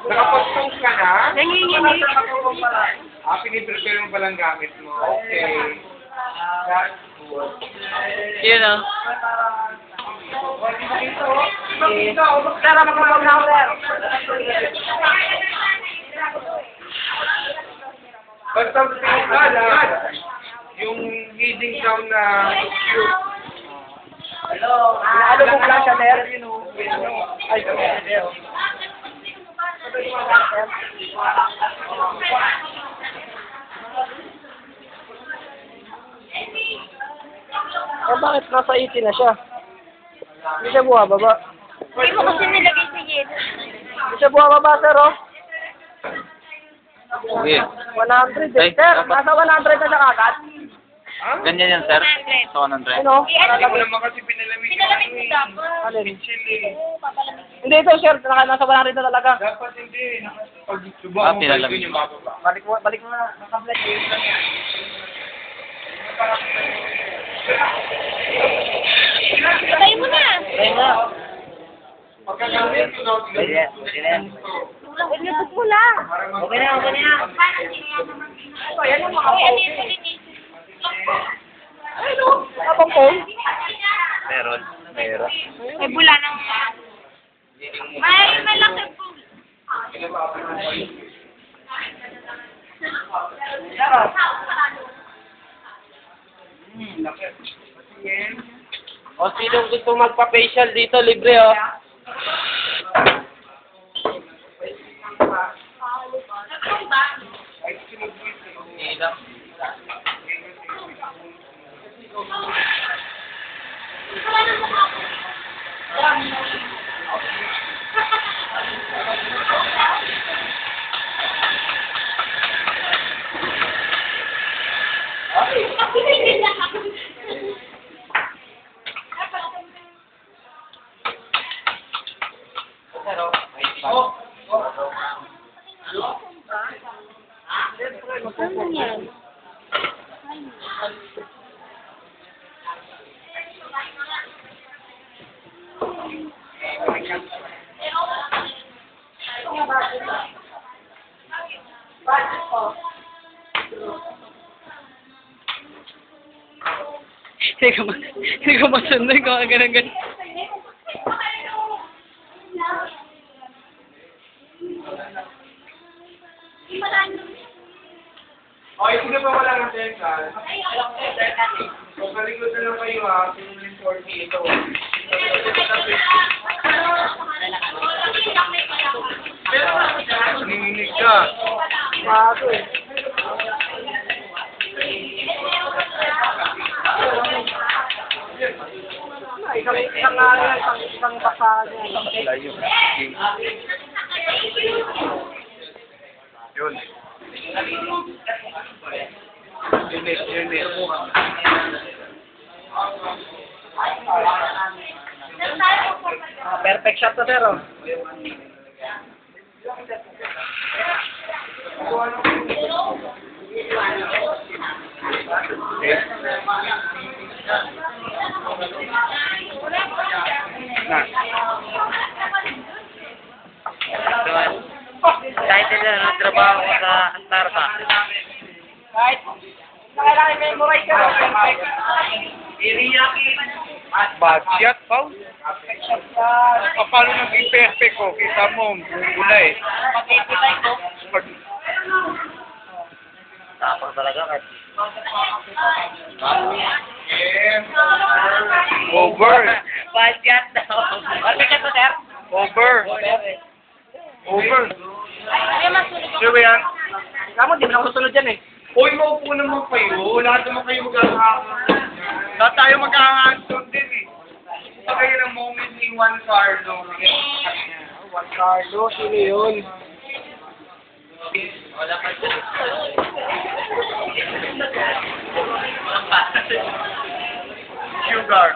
Nakapag-post ka na? Nanginginig. Piniprepare mo palang gamit mo. Okay. That's good. Yun o. Tara, magmamag na ako, sir. Basta pinagdadaan yung leading sound na cute. Hello. Ano po lang siya, sir? Ay, sir. Bakit nasa 80 na siya? Hindi siya buhababa. Hindi mo kasi nilagay sa yelo. Hindi siya buhababa, sir, oh. Okay. 100, Ay, sir. dapat- Nasa 100 na siya kagad. Ganyan yan, sir. Sa 100. Ano? Hindi mo naman kasi pinalamig. Pinalamig mo dapat. Alin? Chili. Hindi ito, sir. Nasa 100 na talaga. Dapat hindi. Pag subukan mo pinalamig. yung mababa. Balik mo na. Naka-black. Patay mo na. Ayun na. Pagkagamit, Ilabot mo lang. Okay na, okay na. Ayan ang mga Ay, ano yung kulitin? Ayun o. Kapang phone. Meron. Meron. May bula ng... May malaki po. O, sinong gusto magpa-facial dito, libre, oh. Ano yan? Hindi ko masunod kung ang ganun-ganun. Okay, sino pa wala ng dental? Kung kalikot na lang kayo ha, sino yung 40 ito. Nanginginig ka. Bago, eh. Isang baksakan niya. Yun. Unit. Perfect shot to, sir, oh. Kahit na nagtrabaho ko sa Starbucks. Kahit kailangan memorize ka, perfect. Budget, Paul? Paano naging perfect ko? Kita mo, gulay. Pag-ipitay ko. Tapang talaga kahit. Over. Budget daw. Perfect shot to, sir. Over. Ay, masunod ko. Sure ba yan? Kamu, di mo na susunod dyan, eh. Uy, maupo naman kayo. Lahat naman kayo magkakaroon. Lahat tayo magkakaroon din eh. Ito kayo ng moment ni Juan Carlo. Juan Carlo, sino yun? Wala pa siya. Sugar.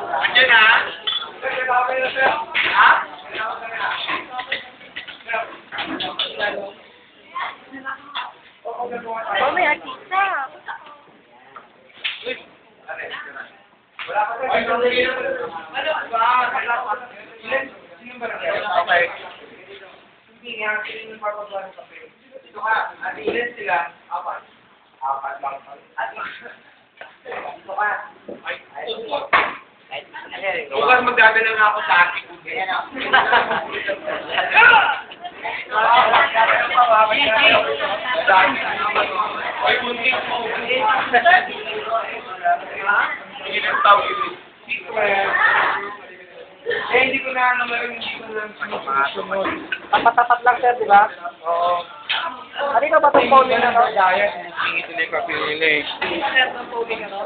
Andiyan na? Ha? Oh, may artista. Okay. Hindi nga, sino yung papagawa ng papel? Ito ka, ilan sila? Apat. Apat lang. Ito ka. Bukas magdadala nga ako sa akin. Ay, kunting po. Ilang tawag yun? Hindi ko na naman sunod. Tapat-tapat lang, sir, di ba? Oo. Ano ka ba itong phone na no? Singit ulit ka pinili. Sir, ng phone na no?